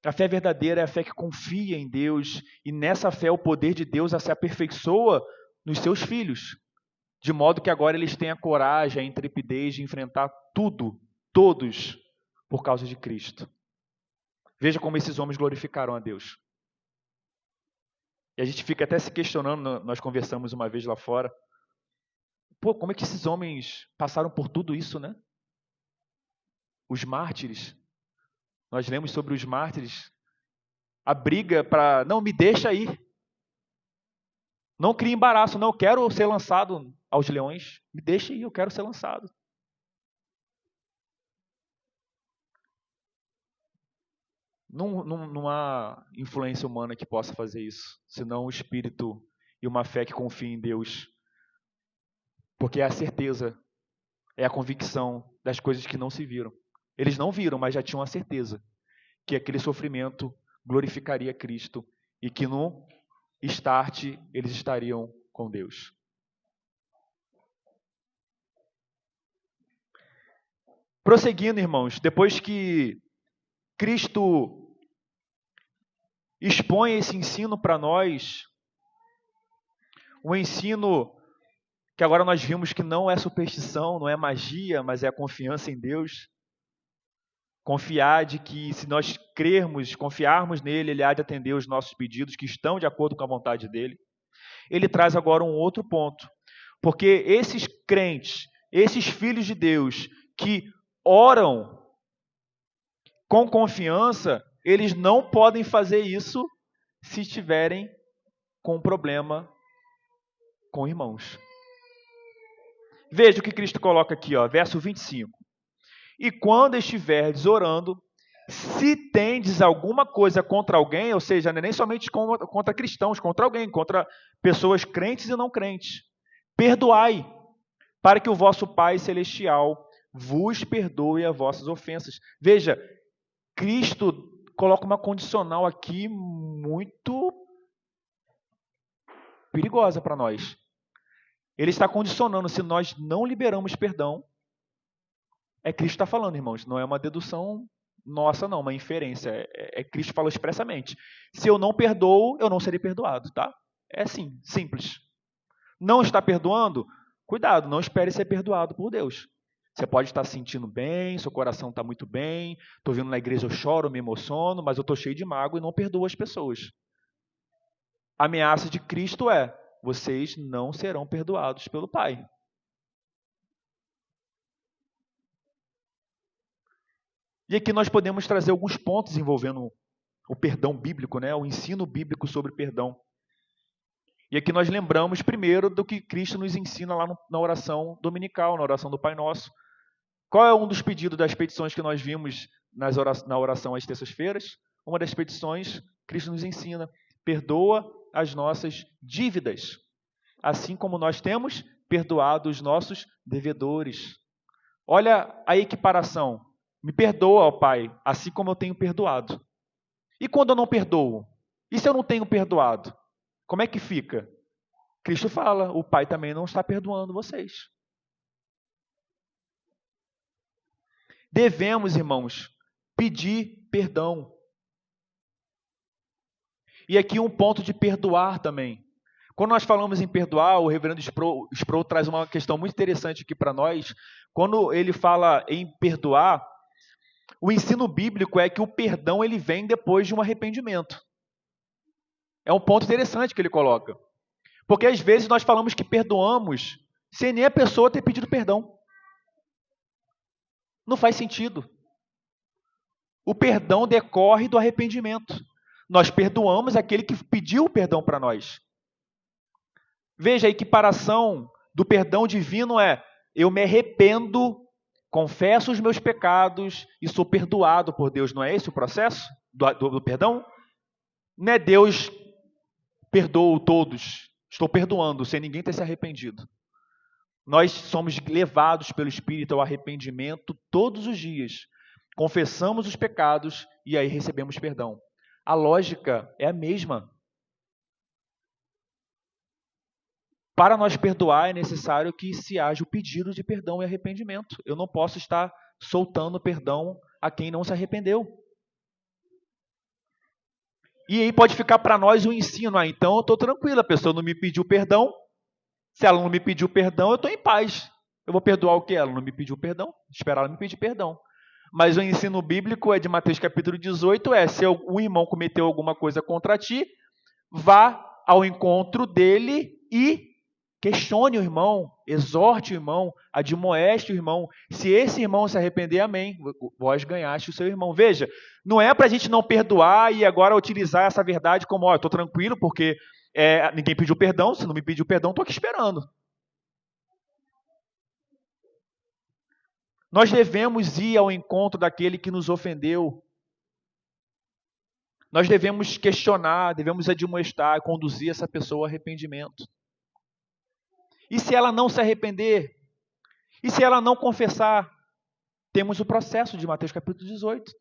A fé verdadeira é a fé que confia em Deus, e nessa fé o poder de Deus se aperfeiçoa nos seus filhos, de modo que agora eles têm a coragem, a intrepidez de enfrentar tudo, todos, por causa de Cristo. Veja como esses homens glorificaram a Deus. E a gente fica até se questionando, nós conversamos uma vez lá fora, como é que esses homens passaram por tudo isso, né? Os mártires. Nós lemos sobre os mártires, a briga para, não, me deixa aí. Não crie embaraço, não, eu quero ser lançado aos leões. Me deixa aí, eu quero ser lançado. Não há influência humana que possa fazer isso, senão o Espírito e uma fé que confia em Deus. Porque é a certeza, é a convicção das coisas que não se viram. Eles não viram, mas já tinham a certeza que aquele sofrimento glorificaria Cristo e que no start eles estariam com Deus. Prosseguindo, irmãos, depois que Cristo expõe esse ensino para nós, um ensino que agora nós vimos que não é superstição, não é magia, mas é a confiança em Deus. Confiar de que se nós crermos, confiarmos nele, ele há de atender os nossos pedidos que estão de acordo com a vontade dele. Ele traz agora um outro ponto, porque esses crentes, esses filhos de Deus que oram com confiança, eles não podem fazer isso se estiverem com um problema com irmãos. Veja o que Cristo coloca aqui, ó, verso 25. E quando estiverdes orando, se tendes alguma coisa contra alguém, ou seja, não é nem somente contra cristãos, contra alguém, contra pessoas crentes e não crentes, perdoai, para que o vosso Pai Celestial vos perdoe as vossas ofensas. Veja, Cristo coloca uma condicional aqui muito perigosa para nós. Ele está condicionando, se nós não liberamos perdão, Cristo está falando, irmãos, não é uma dedução nossa, não, uma inferência. Cristo falou expressamente. Se eu não perdoo, eu não serei perdoado, tá? É assim, simples. Não está perdoando? Cuidado, não espere ser perdoado por Deus. Você pode estar se sentindo bem, seu coração está muito bem, estou vindo na igreja, eu choro, me emociono, mas eu estou cheio de mágoa e não perdoo as pessoas. A ameaça de Cristo é: vocês não serão perdoados pelo Pai. E aqui nós podemos trazer alguns pontos envolvendo o perdão bíblico, né? O ensino bíblico sobre perdão. E aqui nós lembramos primeiro do que Cristo nos ensina lá na oração dominical, na oração do Pai Nosso. Qual é um dos pedidos das petições que nós vimos na oração às terças-feiras? Uma das petições, Cristo nos ensina: perdoa as nossas dívidas, assim como nós temos perdoado os nossos devedores. Olha a equiparação. Me perdoa, ó Pai, assim como eu tenho perdoado. E quando eu não perdoo? E se eu não tenho perdoado? Como é que fica? Cristo fala: o Pai também não está perdoando vocês. Devemos, irmãos, pedir perdão. E aqui um ponto de perdoar também. Quando nós falamos em perdoar, o reverendo Sproul traz uma questão muito interessante aqui para nós. Quando ele fala em perdoar, o ensino bíblico é que o perdão ele vem depois de um arrependimento. É um ponto interessante que ele coloca. Porque às vezes nós falamos que perdoamos sem nem a pessoa ter pedido perdão. Não faz sentido. O perdão decorre do arrependimento. Nós perdoamos aquele que pediu perdão para nós. Veja, a equiparação do perdão divino é: eu me arrependo, confesso os meus pecados e sou perdoado por Deus. Não é esse o processo do perdão? Não é Deus perdoa todos, estou perdoando, sem ninguém ter se arrependido. Nós somos levados pelo Espírito ao arrependimento todos os dias. Confessamos os pecados e aí recebemos perdão. A lógica é a mesma. Para nós perdoar, é necessário que se haja o pedido de perdão e arrependimento. Eu não posso estar soltando perdão a quem não se arrependeu. E aí pode ficar para nós o ensino: então eu estou tranquilo, a pessoa não me pediu perdão. Se ela não me pediu perdão, eu estou em paz. Eu vou perdoar o que? Ela não me pediu perdão? Esperar ela me pedir perdão. Mas o ensino bíblico é de Mateus capítulo 18, se o irmão cometeu alguma coisa contra ti, vá ao encontro dele e questione o irmão, exorte o irmão, admoeste o irmão. Se esse irmão se arrepender, amém, vós ganhaste o seu irmão. Veja, não é para a gente não perdoar e agora utilizar essa verdade como: eu estou tranquilo porque ninguém pediu perdão, se não me pediu perdão, estou aqui esperando. Nós devemos ir ao encontro daquele que nos ofendeu. Nós devemos questionar, devemos admoestar, conduzir essa pessoa ao arrependimento. E se ela não se arrepender? E se ela não confessar? Temos o processo de Mateus capítulo 18.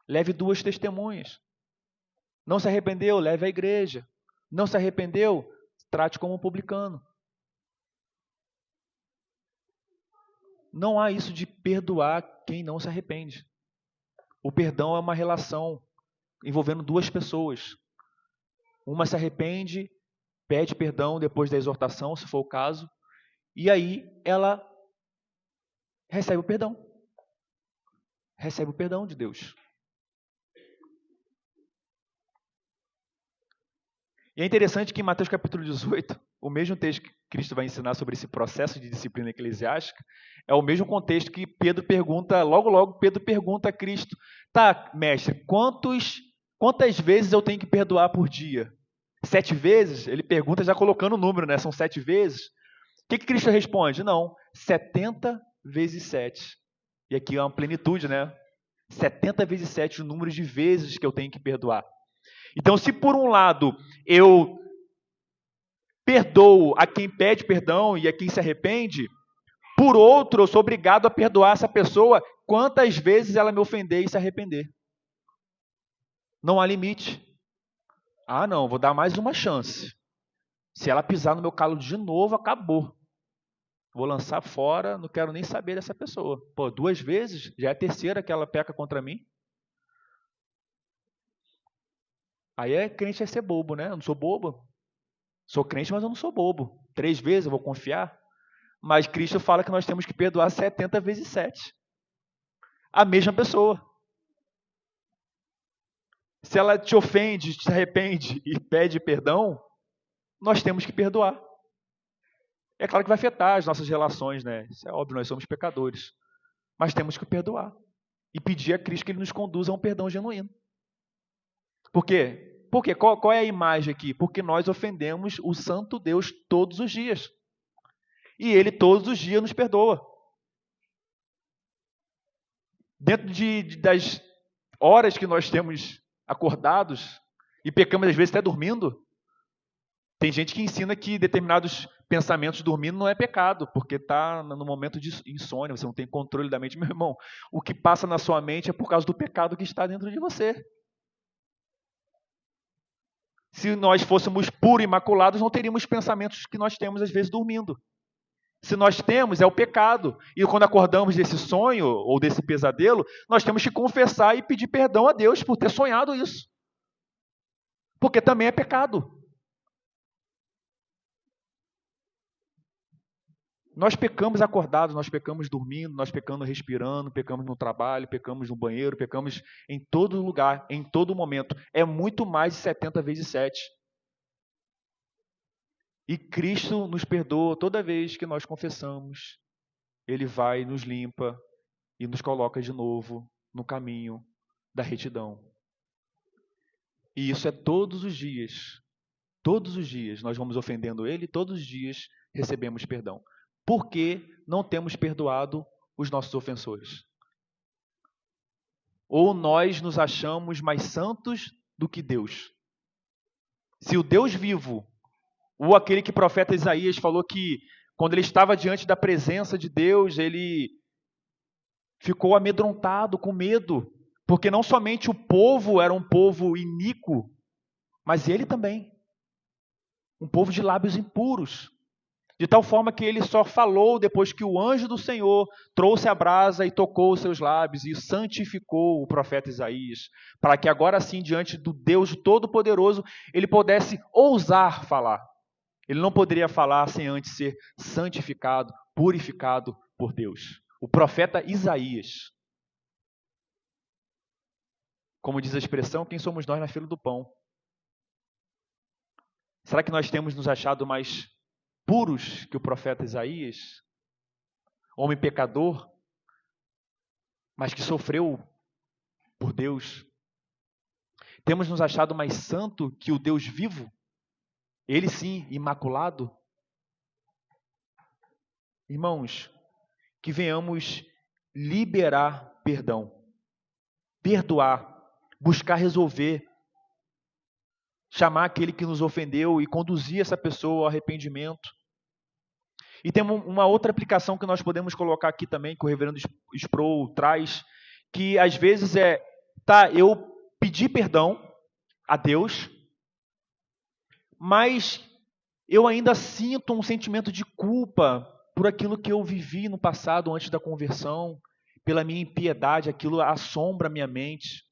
Leve 2 testemunhas. Não se arrependeu? Leve à igreja. Não se arrependeu? Trate como um publicano. Não há isso de perdoar quem não se arrepende. O perdão é uma relação envolvendo 2 pessoas. Uma se arrepende, pede perdão depois da exortação, se for o caso, e aí ela recebe o perdão. Recebe o perdão de Deus. E é interessante que em Mateus capítulo 18, o mesmo texto que Cristo vai ensinar sobre esse processo de disciplina eclesiástica, é o mesmo contexto que Pedro pergunta, logo Pedro pergunta a Cristo: tá, mestre, quantas vezes eu tenho que perdoar por dia? 7 vezes? Ele pergunta já colocando o número, né? São 7 vezes. O que Cristo responde? Não, 70 vezes 7. E aqui é uma plenitude, né? 70 vezes 7 o número de vezes que eu tenho que perdoar. Então, se por um lado eu perdoo a quem pede perdão e a quem se arrepende, por outro, eu sou obrigado a perdoar essa pessoa quantas vezes ela me ofender e se arrepender. Não há limite. Ah, não, vou dar mais uma chance. Se ela pisar no meu calo de novo, acabou. Vou lançar fora, não quero nem saber dessa pessoa. Pô, 2 vezes, já é a terceira que ela peca contra mim. Aí crente é ser bobo, né? Eu não sou bobo. Sou crente, mas eu não sou bobo. 3 vezes eu vou confiar. Mas Cristo fala que nós temos que perdoar 70 vezes 7. A mesma pessoa. Se ela te ofende, se arrepende e pede perdão, nós temos que perdoar. É claro que vai afetar as nossas relações, né? Isso é óbvio, nós somos pecadores. Mas temos que perdoar. E pedir a Cristo que Ele nos conduza a um perdão genuíno. Por quê? Porque qual é a imagem aqui? Porque nós ofendemos o santo Deus todos os dias. E Ele todos os dias nos perdoa. Dentro das horas que nós temos acordados, e pecamos às vezes até dormindo, tem gente que ensina que determinados pensamentos dormindo não é pecado, porque está no momento de insônia, você não tem controle da mente. Meu irmão, o que passa na sua mente é por causa do pecado que está dentro de você. Se nós fôssemos puros e imaculados, não teríamos pensamentos que nós temos às vezes dormindo. Se nós temos, é o pecado. E quando acordamos desse sonho ou desse pesadelo, nós temos que confessar e pedir perdão a Deus por ter sonhado isso. Porque também é pecado. Nós pecamos acordados, nós pecamos dormindo, nós pecamos respirando, pecamos no trabalho, pecamos no banheiro, pecamos em todo lugar, em todo momento. É muito mais de 70 vezes 7. E Cristo nos perdoa toda vez que nós confessamos. Ele vai, nos limpa e nos coloca de novo no caminho da retidão. E isso é todos os dias. Todos os dias nós vamos ofendendo Ele, todos os dias recebemos perdão. Por que não temos perdoado os nossos ofensores? Ou nós nos achamos mais santos do que Deus? Se o Deus vivo, ou aquele que o profeta Isaías falou que quando ele estava diante da presença de Deus, ele ficou amedrontado, com medo, porque não somente o povo era um povo iníquo, mas ele também, um povo de lábios impuros. De tal forma que ele só falou depois que o anjo do Senhor trouxe a brasa e tocou os seus lábios e santificou o profeta Isaías, para que agora sim, diante do Deus Todo-Poderoso, ele pudesse ousar falar. Ele não poderia falar sem antes ser santificado, purificado por Deus. O profeta Isaías. Como diz a expressão, quem somos nós na fila do pão? Será que nós temos nos achado mais puros que o profeta Isaías? Homem pecador, mas que sofreu por Deus. Temos nos achado mais santo que o Deus vivo? Ele sim, imaculado? Irmãos, que venhamos liberar perdão, perdoar, buscar resolver, chamar aquele que nos ofendeu e conduzir essa pessoa ao arrependimento. E tem uma outra aplicação que nós podemos colocar aqui também, que o reverendo Sproul traz, que às vezes eu pedi perdão a Deus, mas eu ainda sinto um sentimento de culpa por aquilo que eu vivi no passado, antes da conversão, pela minha impiedade, aquilo assombra a minha mente,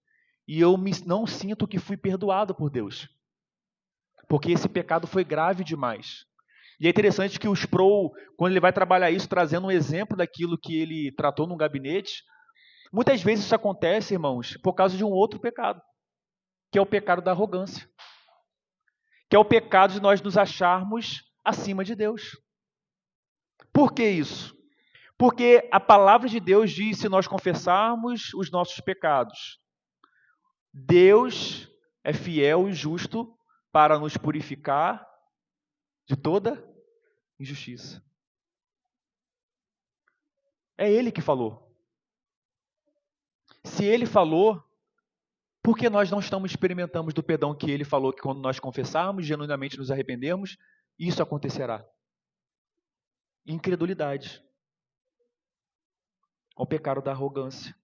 e eu não sinto que fui perdoado por Deus, porque esse pecado foi grave demais. E é interessante que o Sproul, quando ele vai trabalhar isso, trazendo um exemplo daquilo que ele tratou no gabinete, muitas vezes isso acontece, irmãos, por causa de um outro pecado, que é o pecado da arrogância, que é o pecado de nós nos acharmos acima de Deus. Por que isso? Porque a palavra de Deus diz, se nós confessarmos os nossos pecados, Deus é fiel e justo para nos purificar de toda injustiça. É Ele que falou. Se Ele falou, por que nós não experimentamos do perdão que Ele falou que quando nós confessarmos, genuinamente nos arrependermos, isso acontecerá? Incredulidade. Ao pecado da arrogância.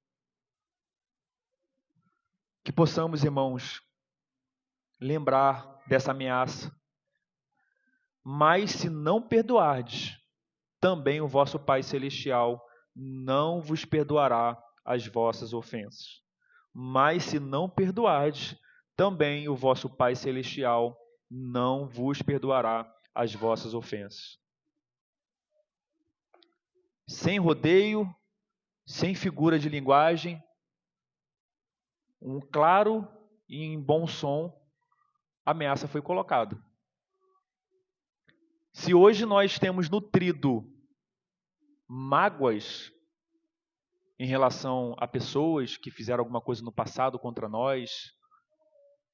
Que possamos, irmãos, lembrar dessa ameaça. Mas se não perdoardes, também o vosso Pai Celestial não vos perdoará as vossas ofensas. Mas se não perdoardes, também o vosso Pai Celestial não vos perdoará as vossas ofensas. Sem rodeio, sem figura de linguagem, um claro e em bom som, a ameaça foi colocada. Se hoje nós temos nutrido mágoas em relação a pessoas que fizeram alguma coisa no passado contra nós,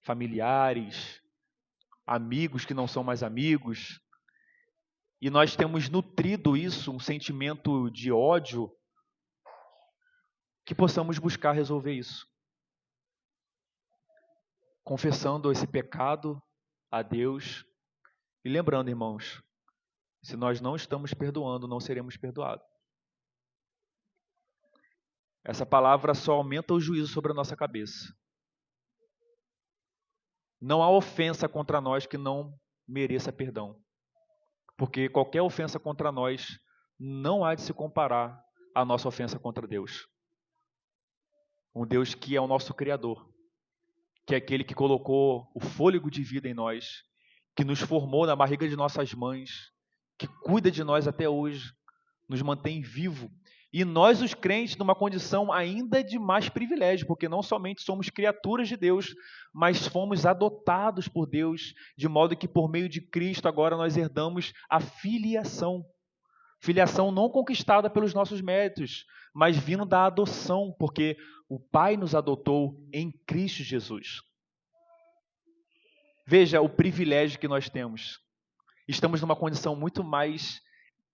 familiares, amigos que não são mais amigos, e nós temos nutrido isso, um sentimento de ódio, que possamos buscar resolver isso. Confessando esse pecado a Deus e lembrando, irmãos, se nós não estamos perdoando, não seremos perdoados. Essa palavra só aumenta o juízo sobre a nossa cabeça. Não há ofensa contra nós que não mereça perdão. Porque qualquer ofensa contra nós não há de se comparar à nossa ofensa contra Deus. Um Deus que é o nosso Criador, que é aquele que colocou o fôlego de vida em nós, que nos formou na barriga de nossas mães, que cuida de nós até hoje, nos mantém vivo. E nós, os crentes, numa condição ainda de mais privilégio, porque não somente somos criaturas de Deus, mas fomos adotados por Deus, de modo que por meio de Cristo agora nós herdamos a filiação. Filiação não conquistada pelos nossos méritos, mas vindo da adoção, porque o Pai nos adotou em Cristo Jesus. Veja o privilégio que nós temos. Estamos numa condição muito mais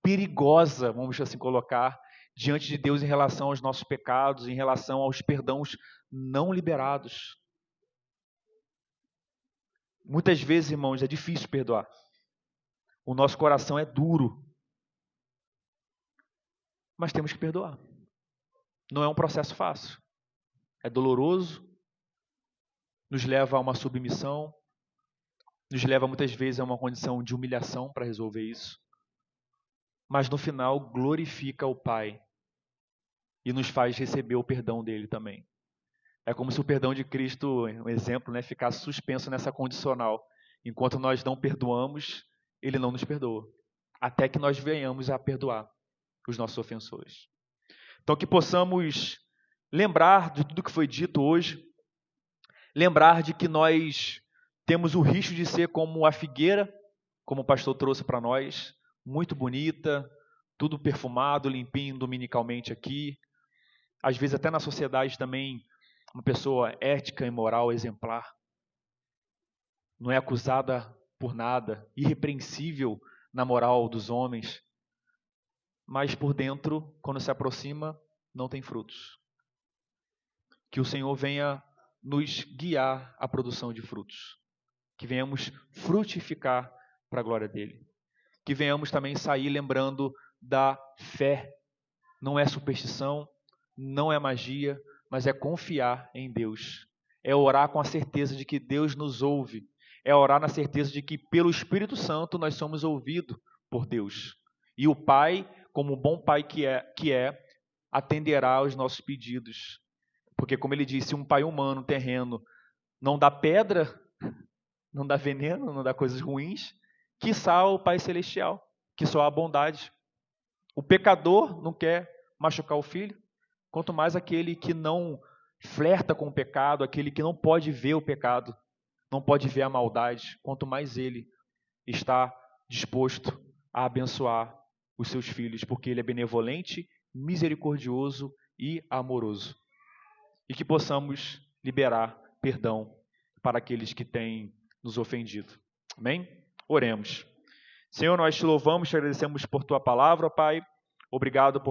perigosa, vamos assim colocar, diante de Deus em relação aos nossos pecados, em relação aos perdões não liberados. Muitas vezes, irmãos, é difícil perdoar. O nosso coração é duro. Mas temos que perdoar. Não é um processo fácil. É doloroso, nos leva a uma submissão, nos leva muitas vezes a uma condição de humilhação para resolver isso. Mas no final glorifica o Pai e nos faz receber o perdão dele também. É como se o perdão de Cristo, um exemplo, né, ficasse suspenso nessa condicional. Enquanto nós não perdoamos, ele não nos perdoa. Até que nós venhamos a perdoar os nossos ofensores. Então que possamos lembrar de tudo que foi dito hoje, lembrar de que nós temos o risco de ser como a figueira, como o pastor trouxe para nós, muito bonita, tudo perfumado, limpinho dominicalmente aqui. Às vezes até na sociedade também, uma pessoa ética e moral exemplar. Não é acusada por nada, irrepreensível na moral dos homens. Mas por dentro, quando se aproxima, não tem frutos. Que o Senhor venha nos guiar à produção de frutos. Que venhamos frutificar para a glória dele. Que venhamos também sair lembrando da fé. Não é superstição, não é magia, mas é confiar em Deus. É orar com a certeza de que Deus nos ouve. É orar na certeza de que pelo Espírito Santo nós somos ouvidos por Deus. E o Pai, como bom Pai que é, atenderá aos nossos pedidos. Porque como ele disse, um pai humano terreno não dá pedra, não dá veneno, não dá coisas ruins, quiçá o Pai Celestial, que só há bondade. O pecador não quer machucar o filho, quanto mais aquele que não flerta com o pecado, aquele que não pode ver o pecado, não pode ver a maldade, quanto mais ele está disposto a abençoar os seus filhos, porque ele é benevolente, misericordioso e amoroso. E que possamos liberar perdão para aqueles que têm nos ofendido. Amém? Oremos. Senhor, nós te louvamos, te agradecemos por tua palavra, Pai. Obrigado por